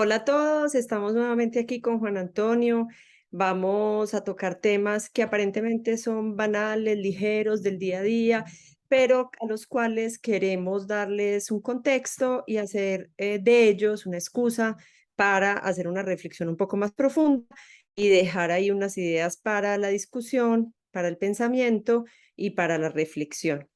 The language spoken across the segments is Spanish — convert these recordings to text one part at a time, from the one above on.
Hola a todos, estamos nuevamente aquí con Juan Antonio. Vamos a tocar temas que aparentemente son banales, ligeros del día a día, pero a los cuales queremos darles un contexto y hacer de ellos una excusa para hacer una reflexión un poco más profunda y dejar ahí unas ideas para la discusión, para el pensamiento y para la reflexión.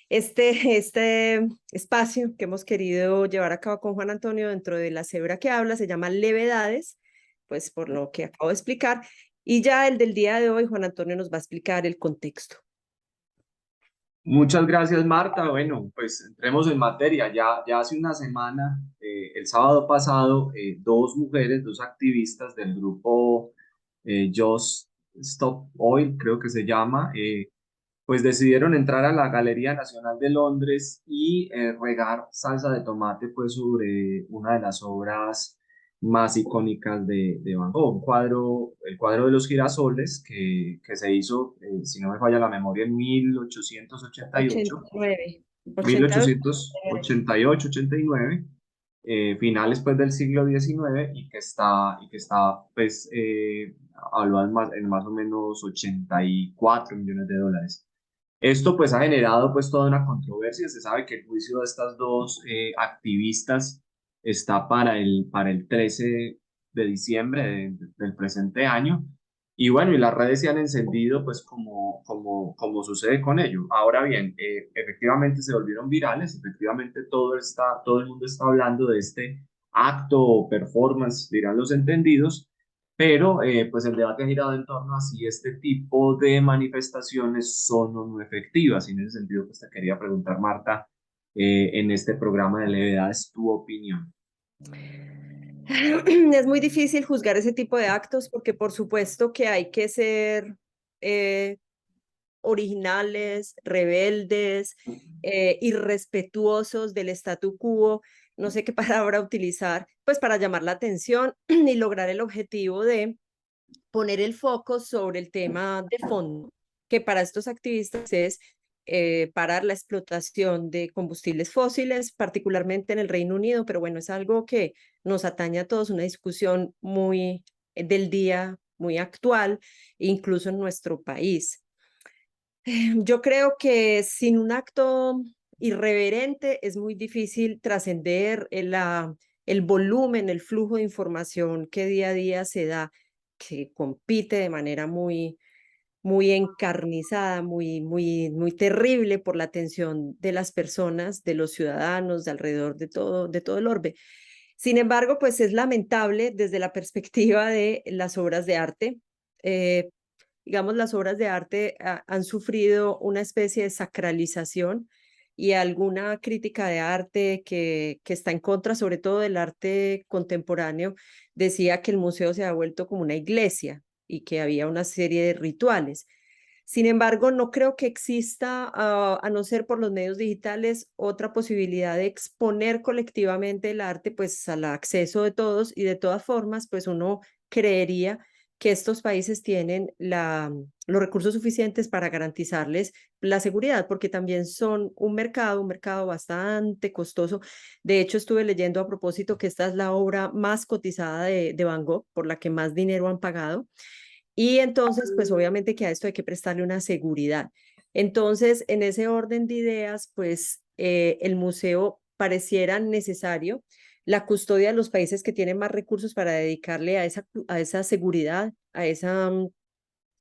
Este espacio que hemos querido llevar a cabo con Juan Antonio dentro de la cebra que habla se llama Levedades, pues por lo que acabo de explicar, y ya el del día de hoy, Juan Antonio nos va a explicar el contexto. Muchas gracias, Marta. Bueno, pues entremos en materia. Ya hace una semana, el sábado pasado, dos mujeres, dos activistas del grupo Just Stop Oil, creo que se llama, pues decidieron entrar a la Galería Nacional de Londres y regar salsa de tomate pues sobre una de las obras más icónicas de Van Gogh, el cuadro de los girasoles que se hizo, si no me falla la memoria, en 1888, 89, 88. 1888-89, finales pues del siglo XIX y que está pues evaluado en más o menos 84 millones de dólares. Esto pues ha generado pues toda una controversia. Se sabe que el juicio de estas dos activistas está para el 13 de diciembre del presente año. Y bueno, y las redes se han encendido pues como sucede con ello. Ahora bien, efectivamente se volvieron virales, efectivamente todo el mundo está hablando de este acto o performance, dirán los entendidos, pero pues el debate ha girado en torno a si este tipo de manifestaciones son o no efectivas. Y en ese sentido, pues te quería preguntar, Marta, en este programa de levedades, tu opinión. Es muy difícil juzgar ese tipo de actos porque por supuesto que hay que ser eh, originales, rebeldes, irrespetuosos del statu quo, no sé qué palabra utilizar, pues para llamar la atención y lograr el objetivo de poner el foco sobre el tema de fondo, que para estos activistas es parar la explotación de combustibles fósiles, particularmente en el Reino Unido, pero bueno, es algo que nos atañe a todos, una discusión muy del día, muy actual, incluso en nuestro país. Yo creo que sin un acto irreverente es muy difícil trascender el volumen, el flujo de información que día a día se da, que compite de manera muy encarnizada, muy terrible por la atención de las personas, de los ciudadanos, de alrededor de todo el orbe. Sin embargo, pues es lamentable desde la perspectiva de las obras de arte. eh, digamos, las obras de arte han sufrido una especie de sacralización y alguna crítica de arte que está en contra, sobre todo del arte contemporáneo, decía que el museo se ha vuelto como una iglesia y que había una serie de rituales. Sin embargo, no creo que exista, a no ser por los medios digitales, otra posibilidad de exponer colectivamente el arte, pues al acceso de todos y de todas formas, pues uno creería que estos países tienen los recursos suficientes para garantizarles la seguridad, porque también son un mercado bastante costoso. De hecho, estuve leyendo a propósito que esta es la obra más cotizada de Van Gogh, por la que más dinero han pagado. Y entonces, pues obviamente que a esto hay que prestarle una seguridad. Entonces, en ese orden de ideas, pues el museo pareciera necesario la custodia de los países que tienen más recursos para dedicarle a esa seguridad,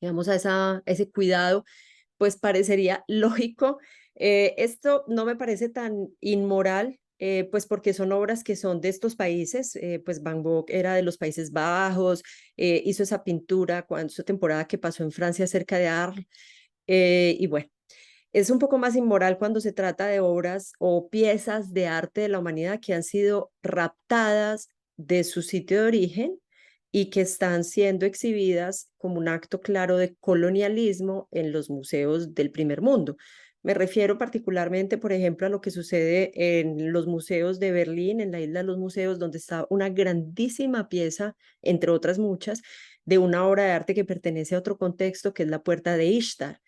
digamos, a ese cuidado, pues parecería lógico. Esto no me parece tan inmoral, pues porque son obras que son de estos países, pues Van Gogh era de los Países Bajos, hizo esa pintura cuando su temporada que pasó en Francia cerca de Arles, y bueno, es un poco más inmoral cuando se trata de obras o piezas de arte de la humanidad que han sido raptadas de su sitio de origen y que están siendo exhibidas como un acto claro de colonialismo en los museos del primer mundo. Me refiero particularmente, por ejemplo, a lo que sucede en los museos de Berlín, en la isla de los museos, donde está una grandísima pieza, entre otras muchas, de una obra de arte que pertenece a otro contexto, que es la Puerta de Ishtar.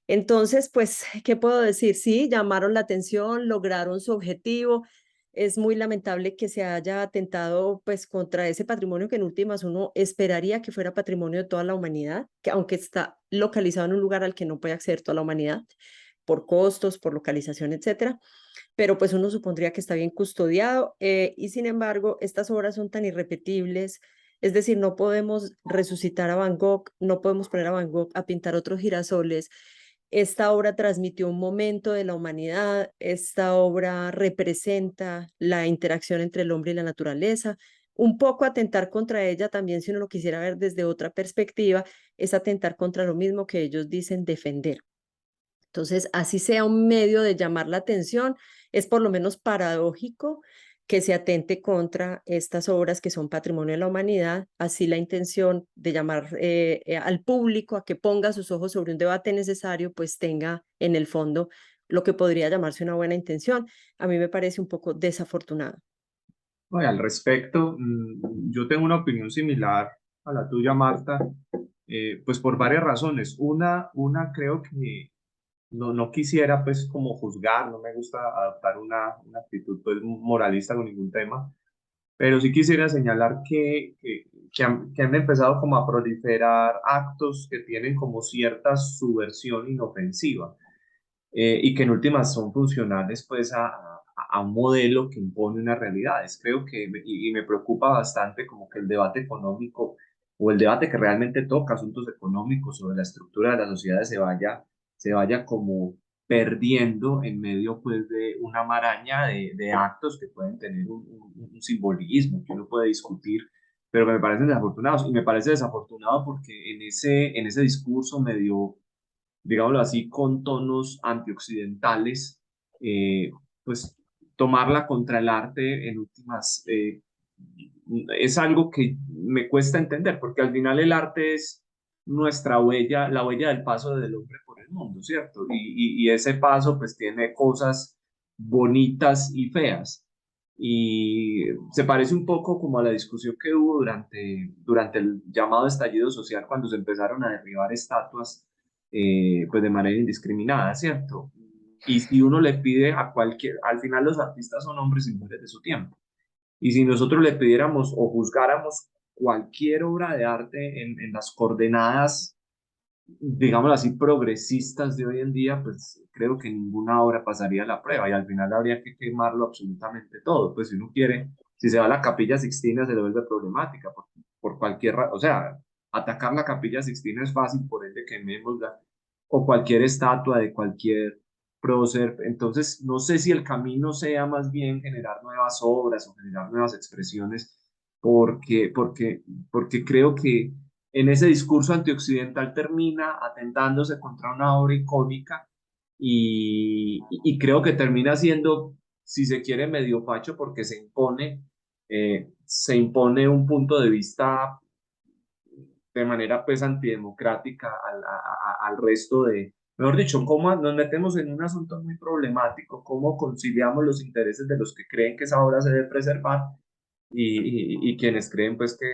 Entonces, pues, ¿qué puedo decir? Sí, llamaron la atención, lograron su objetivo. Es muy lamentable que se haya atentado pues contra ese patrimonio que en últimas uno esperaría que fuera patrimonio de toda la humanidad, que aunque está localizado en un lugar al que no puede acceder toda la humanidad por costos, por localización, etcétera, pero pues uno supondría que está bien custodiado y sin embargo estas obras son tan irrepetibles, es decir, no podemos resucitar a Van Gogh, no podemos poner a Van Gogh a pintar otros girasoles. Esta obra transmitió un momento de la humanidad, esta obra representa la interacción entre el hombre y la naturaleza. Un poco atentar contra ella también, si uno lo quisiera ver desde otra perspectiva, es atentar contra lo mismo que ellos dicen defender. Entonces, así sea un medio de llamar la atención, es por lo menos paradójico que se atente contra estas obras que son patrimonio de la humanidad, así la intención de llamar al público a que ponga sus ojos sobre un debate necesario, pues tenga en el fondo lo que podría llamarse una buena intención. A mí me parece un poco desafortunado. Oye, al respecto, yo tengo una opinión similar a la tuya, Marta, pues por varias razones. Una creo que no quisiera pues como juzgar, no me gusta adoptar una actitud pues moralista con ningún tema, pero sí quisiera señalar que han empezado como a proliferar actos que tienen como cierta subversión inofensiva y que en últimas son funcionales pues a un modelo que impone unas realidades. Creo que, y me preocupa bastante como que el debate económico o el debate que realmente toca asuntos económicos sobre la estructura de las sociedades se vaya como perdiendo en medio pues de una maraña de actos que pueden tener un simbolismo que uno puede discutir, pero que me parecen desafortunados. Y me parece desafortunado porque en ese discurso medio, digámoslo así, con tonos antioccidentales, pues tomarla contra el arte en últimas es algo que me cuesta entender, porque al final el arte es nuestra huella, la huella del paso del hombre por el mundo, ¿cierto? Y ese paso pues tiene cosas bonitas y feas. Y se parece un poco como a la discusión que hubo durante el llamado estallido social, cuando se empezaron a derribar estatuas pues de manera indiscriminada, ¿cierto? Y si uno le pide a cualquier, al final los artistas son hombres y mujeres de su tiempo. Y si nosotros le pidiéramos o juzgáramos cualquier obra de arte en las coordenadas, digámoslo así, progresistas de hoy en día, pues creo que ninguna obra pasaría la prueba y al final habría que quemarlo absolutamente todo. Pues si uno quiere, si se va a la Capilla Sixtina se le vuelve problemática por cualquier, o sea, atacar la Capilla Sixtina es fácil, por ende quemémosla, o cualquier estatua de cualquier prócer. Entonces, no sé si el camino sea más bien generar nuevas obras o generar nuevas expresiones, porque creo que en ese discurso antioccidental termina atentándose contra una obra icónica y creo que termina siendo, si se quiere, medio facho porque se impone un punto de vista de manera pues antidemocrática al resto de, mejor dicho, cómo nos metemos en un asunto muy problemático, cómo conciliamos los intereses de los que creen que esa obra se debe preservar y quienes creen pues que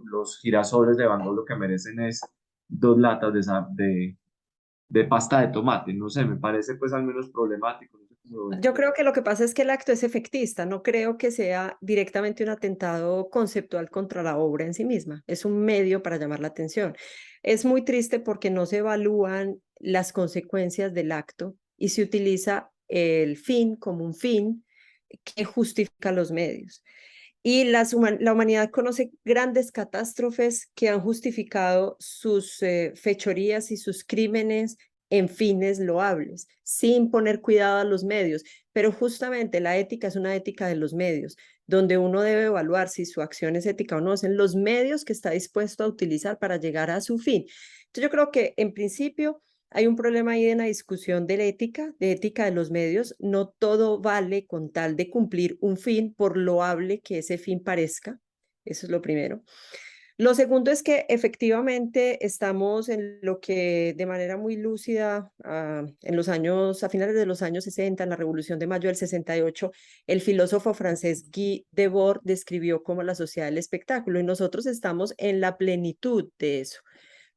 los girasoles de Van Gogh lo que merecen es dos latas de pasta de tomate. No sé, me parece pues al menos problemático. No sé cómo lo ves Yo tú. creo que lo que pasa es que el acto es efectista, no creo que sea directamente un atentado conceptual contra la obra en sí misma, es un medio para llamar la atención. Es muy triste porque no se evalúan las consecuencias del acto y se utiliza el fin como un fin que justifica los medios. Y la humanidad conoce grandes catástrofes que han justificado sus fechorías y sus crímenes en fines loables, sin poner cuidado a los medios. Pero justamente la ética es una ética de los medios, donde uno debe evaluar si su acción es ética o no, es en los medios que está dispuesto a utilizar para llegar a su fin. Entonces yo creo que en principio hay un problema ahí en la discusión de ética de los medios. No todo vale con tal de cumplir un fin, por loable que ese fin parezca. Eso es lo primero. Lo segundo es que efectivamente estamos en lo que de manera muy lúcida, en los años, a finales de los años 60, en la Revolución de Mayo del 68, el filósofo francés Guy Debord describió como la sociedad del espectáculo y nosotros estamos en la plenitud de eso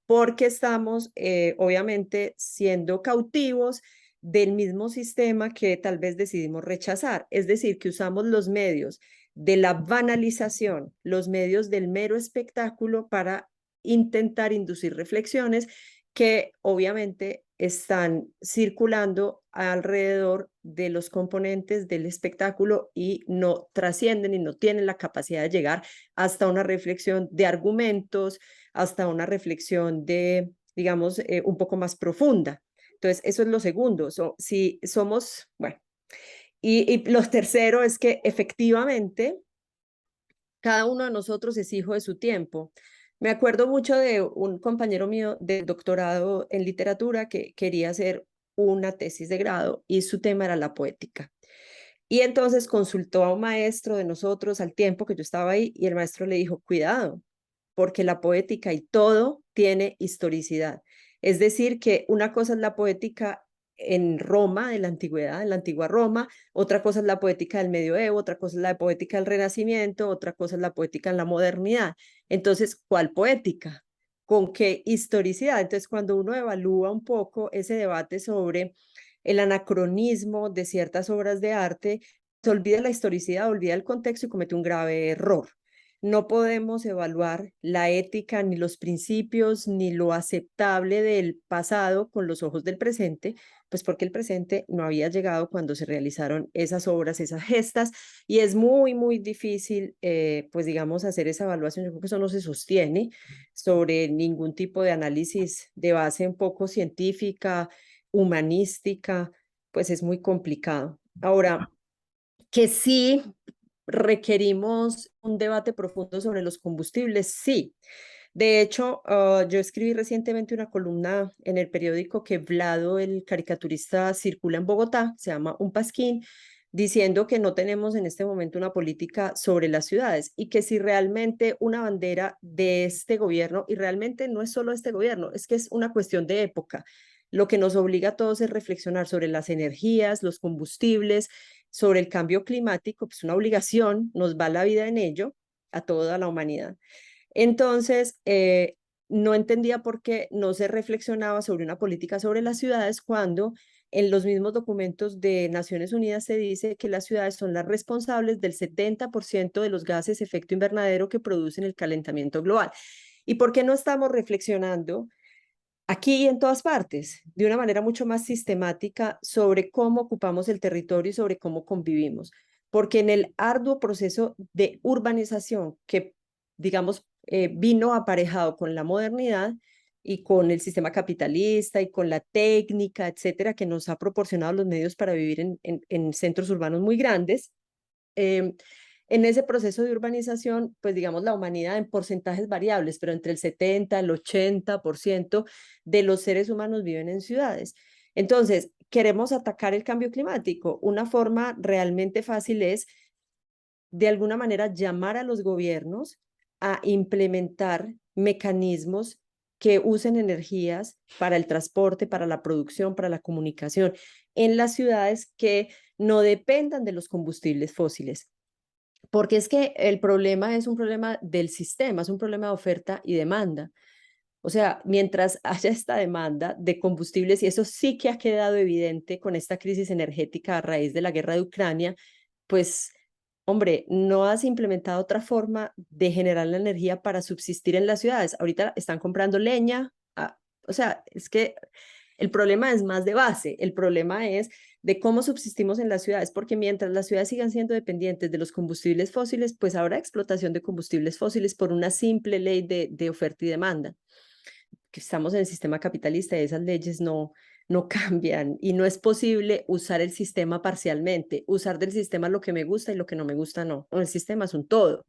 porque estamos obviamente siendo cautivos del mismo sistema que tal vez decidimos rechazar. Es decir, que usamos los medios de la banalización, los medios del mero espectáculo para intentar inducir reflexiones que obviamente están circulando alrededor de los componentes del espectáculo y no trascienden y no tienen la capacidad de llegar hasta una reflexión de argumentos, hasta una reflexión de, digamos, un poco más profunda. Entonces, eso es lo segundo. Si somos, bueno, y lo tercero es que efectivamente cada uno de nosotros es hijo de su tiempo. Me acuerdo mucho de un compañero mío de doctorado en literatura que quería hacer una tesis de grado y su tema era la poética. Y entonces consultó a un maestro de nosotros al tiempo que yo estaba ahí y el maestro le dijo, cuidado, porque la poética y todo tiene historicidad. Es decir, que una cosa es la poética en Roma, en la antigüedad, en la antigua Roma, otra cosa es la poética del medioevo, otra cosa es la poética del Renacimiento, otra cosa es la poética en la modernidad. Entonces, ¿cuál poética? ¿Con qué historicidad? Entonces, cuando uno evalúa un poco ese debate sobre el anacronismo de ciertas obras de arte, se olvida la historicidad, olvida el contexto y comete un grave error. No podemos evaluar la ética, ni los principios, ni lo aceptable del pasado con los ojos del presente, pues porque el presente no había llegado cuando se realizaron esas obras, esas gestas, y es muy, muy difícil, pues digamos, hacer esa evaluación. Yo creo que eso no se sostiene sobre ningún tipo de análisis de base un poco científica, humanística, pues es muy complicado. Ahora, que sí requerimos un debate profundo sobre los combustibles, sí. De hecho, yo escribí recientemente una columna en el periódico que Vlado, el caricaturista, circula en Bogotá, se llama Un Pasquín, diciendo que no tenemos en este momento una política sobre las ciudades y que si realmente una bandera de este gobierno, y realmente no es solo este gobierno, es que es una cuestión de época, lo que nos obliga a todos es reflexionar sobre las energías, los combustibles, sobre el cambio climático, pues una obligación, nos va la vida en ello a toda la humanidad. Entonces, no entendía por qué no se reflexionaba sobre una política sobre las ciudades cuando en los mismos documentos de Naciones Unidas se dice que las ciudades son las responsables del 70% de los gases de efecto invernadero que producen el calentamiento global. ¿Y por qué no estamos reflexionando aquí y en todas partes, de una manera mucho más sistemática sobre cómo ocupamos el territorio y sobre cómo convivimos? Porque en el arduo proceso de urbanización que, digamos, vino aparejado con la modernidad y con el sistema capitalista y con la técnica, etcétera, que nos ha proporcionado los medios para vivir en centros urbanos muy grandes, eh, en ese proceso de urbanización, pues digamos la humanidad en porcentajes variables, pero entre el 70 el 80% de los seres humanos viven en ciudades. Entonces, queremos atacar el cambio climático. Una forma realmente fácil es, de alguna manera, llamar a los gobiernos a implementar mecanismos que usen energías para el transporte, para la producción, para la comunicación en las ciudades que no dependan de los combustibles fósiles. Porque es que el problema es un problema del sistema, es un problema de oferta y demanda. O sea, mientras haya esta demanda de combustibles, y eso sí que ha quedado evidente con esta crisis energética a raíz de la guerra de Ucrania, pues, hombre, no has implementado otra forma de generar la energía para subsistir en las ciudades. Ahorita están comprando leña, o sea, es que el problema es más de base, el problema es de cómo subsistimos en las ciudades, porque mientras las ciudades sigan siendo dependientes de los combustibles fósiles, pues habrá explotación de combustibles fósiles por una simple ley de oferta y demanda. Que estamos en el sistema capitalista y esas leyes no cambian y no es posible usar el sistema parcialmente, usar del sistema lo que me gusta y lo que no me gusta no. El sistema es un todo.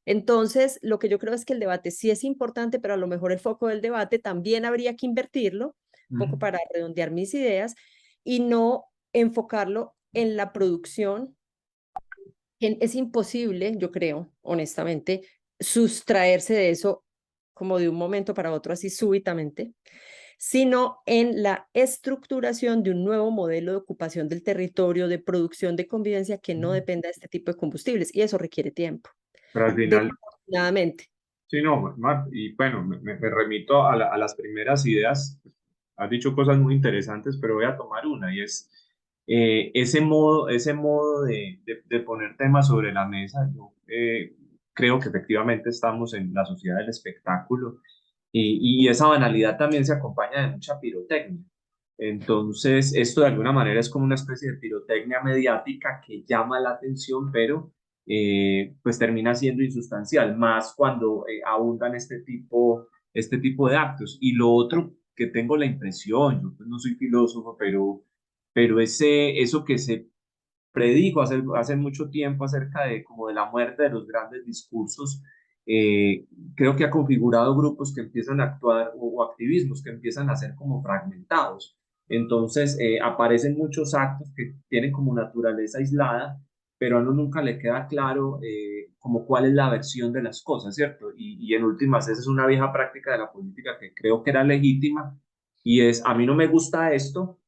Entonces, lo que yo creo es que el debate sí es importante, pero a lo mejor el foco del debate también habría que invertirlo, un poco para redondear mis ideas, y no enfocarlo en la producción. Es imposible, yo creo, honestamente, sustraerse de eso como de un momento para otro, así súbitamente, sino en la estructuración de un nuevo modelo de ocupación del territorio, de producción, de convivencia que no dependa de este tipo de combustibles, y eso requiere tiempo, Pero al final, desafortunadamente. sí, no, Mar, y bueno, me remito a las primeras ideas. has dicho cosas muy interesantes, pero voy a tomar una y es ese modo de poner temas sobre la mesa. Yo creo que efectivamente estamos en la sociedad del espectáculo y esa banalidad también se acompaña de mucha pirotecnia. Entonces, esto de alguna manera es como una especie de pirotecnia mediática que llama la atención, pero pues termina siendo insustancial, más cuando abundan este tipo de actos. Y lo otro que tengo la impresión, yo pues no soy filósofo, pero eso que se predijo hace mucho tiempo acerca de como de la muerte de los grandes discursos, creo que ha configurado grupos que empiezan a actuar o activismos que empiezan a ser como fragmentados. Entonces aparecen muchos actos que tienen como naturaleza aislada, pero a uno nunca le queda claro como cuál es la versión de las cosas, ¿cierto? Y en últimas, esa es una vieja práctica de la política que creo que era legítima y es, a mí no me gusta esto,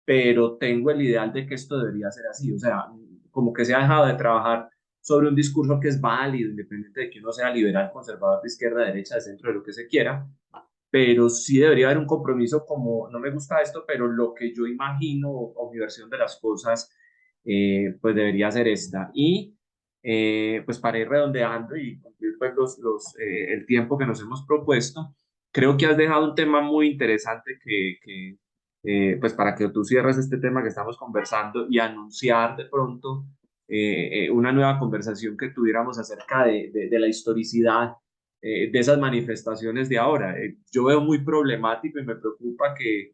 pero tengo el ideal de que esto debería ser así. O sea, como que se ha dejado de trabajar sobre un discurso que es válido, independiente de que uno sea liberal, conservador, de izquierda, derecha, de centro, de lo que se quiera, pero sí debería haber un compromiso como, no me gusta esto, pero lo que yo imagino o mi versión de las cosas, pues debería ser esta. Y pues para ir redondeando y cumplir pues el tiempo que nos hemos propuesto, creo que has dejado un tema muy interesante pues para que tú cierres este tema que estamos conversando y anunciar de pronto una nueva conversación que tuviéramos acerca de la historicidad de esas manifestaciones de ahora. Yo veo muy problemático y me preocupa que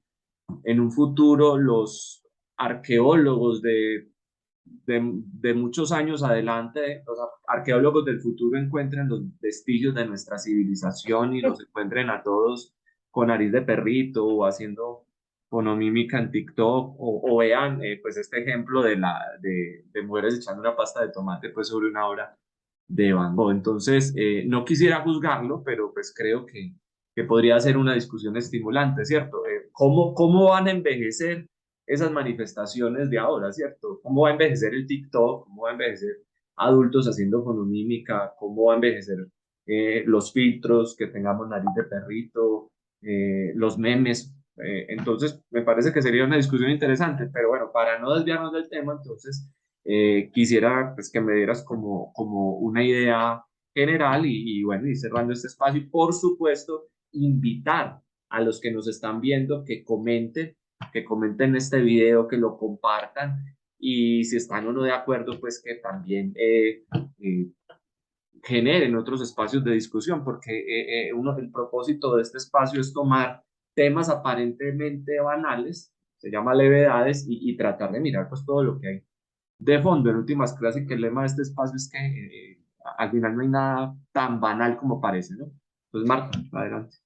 en un futuro los arqueólogos de muchos años adelante, los arqueólogos del futuro encuentren los vestigios de nuestra civilización y los encuentren a todos con nariz de perrito o haciendo fonomímica en TikTok o vean pues este ejemplo de mujeres echando una pasta de tomate pues sobre una obra de Van Gogh. Entonces, no quisiera juzgarlo, pero pues creo que podría ser una discusión estimulante, ¿cierto? ¿Cómo van a envejecer esas manifestaciones de ahora, ¿cierto? ¿Cómo va a envejecer el TikTok? ¿Cómo va a envejecer adultos haciendo fonomímica? ¿Cómo va a envejecer los filtros, que tengamos nariz de perrito, los memes? Entonces, me parece que sería una discusión interesante, pero bueno, para no desviarnos del tema, entonces quisiera pues, que me dieras como una idea general y bueno, y cerrando este espacio y por supuesto invitar a los que nos están viendo que comenten este video, que lo compartan y si están o no de acuerdo, pues que también eh, generen otros espacios de discusión, porque el propósito de este espacio es tomar temas aparentemente banales, se llama levedades, y tratar de mirar pues todo lo que hay de fondo. En últimas clases, que el lema de este espacio es que al final no hay nada tan banal como parece, ¿no? Pues Marta, adelante.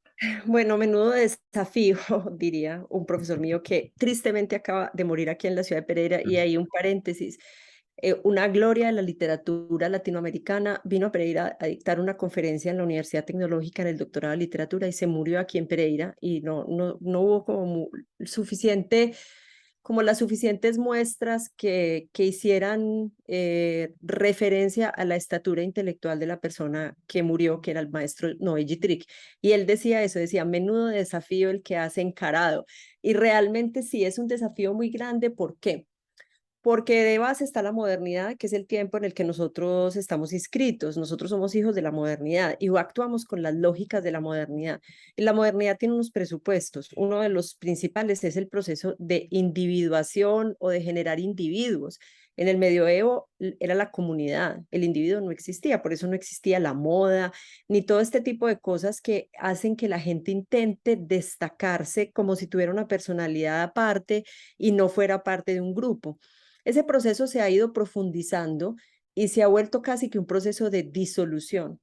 Bueno, menudo desafío, diría un profesor mío que tristemente acaba de morir aquí en la ciudad de Pereira. Y hay un paréntesis. Una gloria de la literatura latinoamericana vino a Pereira a dictar una conferencia en la Universidad Tecnológica en el doctorado de literatura y se murió aquí en Pereira y no hubo como suficiente, como las suficientes muestras que hicieran referencia a la estatura intelectual de la persona que murió, que era el maestro Noé Gittrick. Y él decía eso, decía, menudo desafío el que has encarado. Y realmente sí es un desafío muy grande. ¿Por qué? Porque de base está la modernidad, que es el tiempo en el que nosotros estamos inscritos. Nosotros somos hijos de la modernidad y actuamos con las lógicas de la modernidad. Y la modernidad tiene unos presupuestos. Uno de los principales es el proceso de individuación o de generar individuos. En el medioevo era la comunidad, el individuo no existía, por eso no existía la moda, ni todo este tipo de cosas que hacen que la gente intente destacarse como si tuviera una personalidad aparte y no fuera parte de un grupo. Ese proceso se ha ido profundizando y se ha vuelto casi que un proceso de disolución.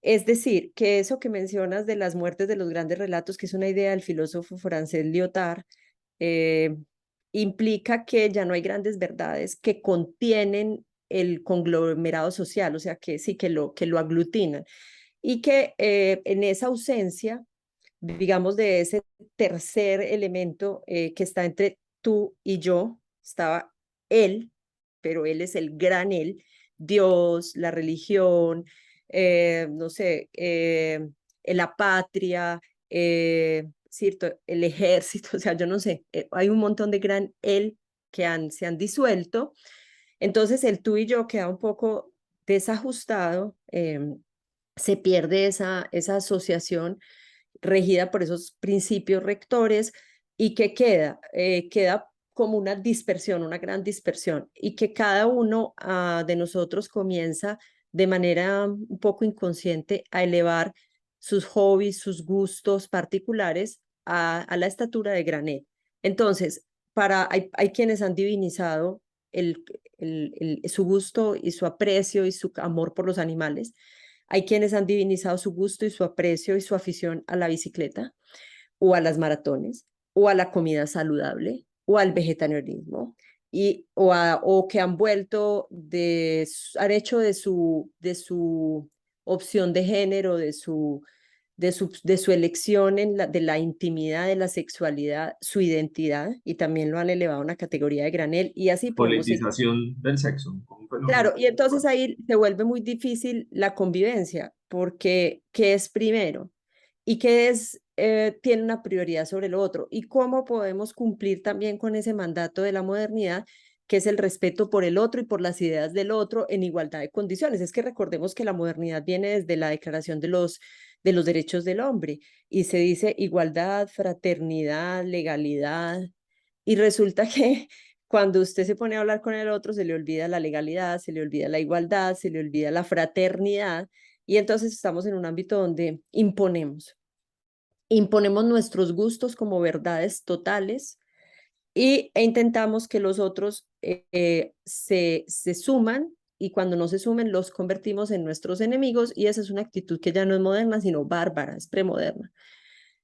Es decir, que eso que mencionas de las muertes de los grandes relatos, que es una idea del filósofo francés Lyotard, eh, implica que ya no hay grandes verdades que contienen el conglomerado social, o sea, que sí, que lo aglutinan. Y que en esa ausencia, digamos, de ese tercer elemento que está entre tú y yo, estaba él, pero él es el gran él, Dios, la religión, no sé, la patria, ¿cierto? El ejército, o sea, yo no sé, hay un montón de gran él que se han disuelto. Entonces el tú y yo queda un poco desajustado, se pierde esa asociación regida por esos principios rectores y que queda como una dispersión, una gran dispersión, y que cada uno de nosotros comienza de manera un poco inconsciente a elevar sus hobbies, sus gustos particulares a la estatura de granel. Entonces, hay quienes han divinizado su gusto y su aprecio y su amor por los animales. Hay quienes han divinizado su gusto y su aprecio y su afición a la bicicleta o a las maratones o a la comida saludable o al vegetarianismo o que han vuelto han hecho de su opción de género, de su elección de la intimidad, de la sexualidad, su identidad, y también lo han elevado a una categoría de granel, y así podemos seguir. Politización del sexo, un Claro, fenómeno. y entonces ahí se vuelve muy difícil la convivencia, porque ¿qué es primero? ¿Y tiene una prioridad sobre lo otro? ¿Y cómo podemos cumplir también con ese mandato de la modernidad, que es el respeto por el otro y por las ideas del otro en igualdad de condiciones? Es que recordemos que la modernidad viene desde la Declaración de los Derechos del Hombre, y se dice igualdad, fraternidad, legalidad, y resulta que cuando usted se pone a hablar con el otro, se le olvida la legalidad, se le olvida la igualdad, se le olvida la fraternidad, y entonces estamos en un ámbito donde imponemos nuestros gustos como verdades totales, e intentamos que los otros se suman, y cuando no se sumen los convertimos en nuestros enemigos, y esa es una actitud que ya no es moderna, sino bárbara, es premoderna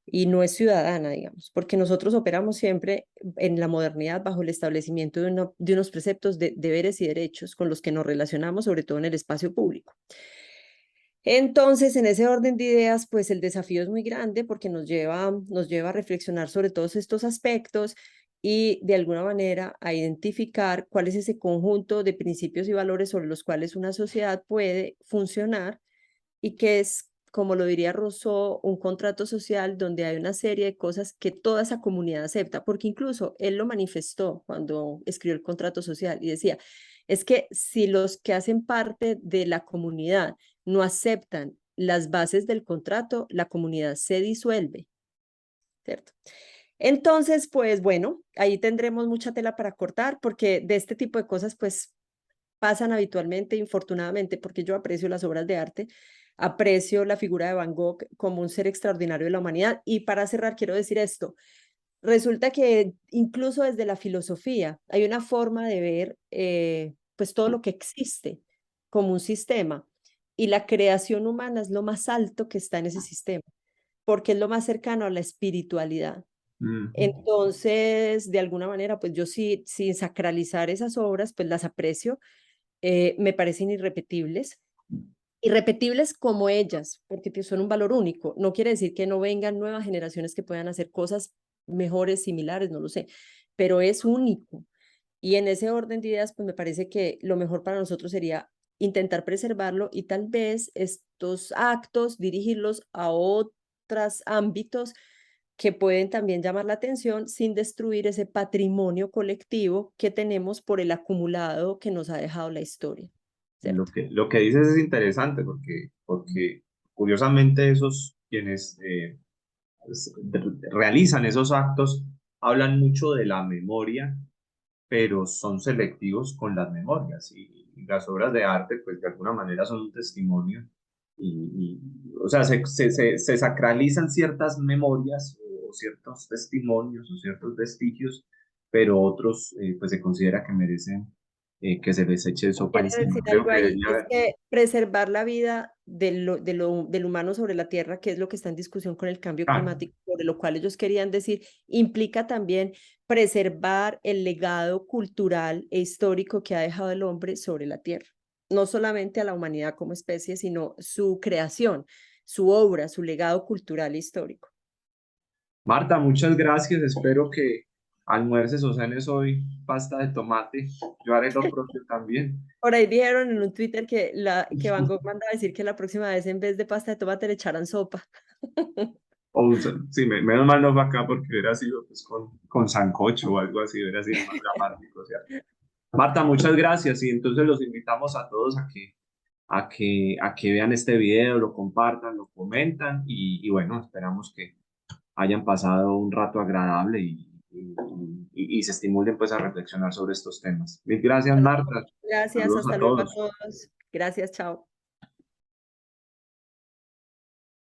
y no es ciudadana, digamos, porque nosotros operamos siempre en la modernidad bajo el establecimiento de unos preceptos de deberes y derechos con los que nos relacionamos, sobre todo en el espacio público. Entonces, en ese orden de ideas, pues el desafío es muy grande porque nos lleva a reflexionar sobre todos estos aspectos y de alguna manera a identificar cuál es ese conjunto de principios y valores sobre los cuales una sociedad puede funcionar, y que es, como lo diría Rousseau, un contrato social donde hay una serie de cosas que toda esa comunidad acepta, porque incluso él lo manifestó cuando escribió el contrato social y decía, es que si los que hacen parte de la comunidad no aceptan las bases del contrato, la comunidad se disuelve, ¿cierto? Entonces, pues bueno, ahí tendremos mucha tela para cortar, porque de este tipo de cosas, pues pasan habitualmente, infortunadamente, porque yo aprecio las obras de arte, aprecio la figura de Van Gogh como un ser extraordinario de la humanidad. Y para cerrar, quiero decir esto. Resulta que incluso desde la filosofía hay una forma de ver pues todo lo que existe como un sistema, y la creación humana es lo más alto que está en ese sistema, porque es lo más cercano a la espiritualidad. Ujú. Entonces, de alguna manera, pues yo sí, sin sacralizar esas obras, pues las aprecio, me parecen irrepetibles como ellas, porque son un valor único. No quiere decir que no vengan nuevas generaciones que puedan hacer cosas mejores, similares, no lo sé, pero es único. Y en ese orden de ideas, pues me parece que lo mejor para nosotros sería intentar preservarlo, y tal vez estos actos dirigirlos a otros ámbitos que pueden también llamar la atención sin destruir ese patrimonio colectivo que tenemos por el acumulado que nos ha dejado la historia, ¿cierto? Lo que dices es interesante porque curiosamente esos quienes realizan esos actos hablan mucho de la memoria, pero son selectivos con las memorias y las obras de arte pues de alguna manera son un testimonio o sea, se sacralizan ciertas memorias o ciertos testimonios o ciertos vestigios, pero otros pues se considera que merecen que se les eche sopa Quiero encima. decir Creo algo que ahí, debería es haber. que preservar la vida del humano sobre la Tierra, que es lo que está en discusión con el cambio Ah, climático, sobre lo cual ellos querían decir, implica también preservar el legado cultural e histórico que ha dejado el hombre sobre la Tierra. No solamente a la humanidad como especie, sino su creación, su obra, su legado cultural e histórico. Marta, muchas gracias. Espero que almuerces o cenes hoy pasta de tomate. Yo haré lo propio también. Por ahí dijeron en un Twitter que Van Gogh manda a decir que la próxima vez en vez de pasta de tomate le echaran sopa. Sí, menos mal no fue acá porque hubiera sido pues, con sancocho o algo así, hubiera sido más dramático, ¿cierto? Marta, muchas gracias y entonces los invitamos a todos a que vean este video, lo compartan, lo comentan y bueno, esperamos que hayan pasado un rato agradable y se estimulen pues a reflexionar sobre estos temas. Mil gracias, Marta. Gracias, Saludos hasta a luego a todos. todos. Gracias, chao.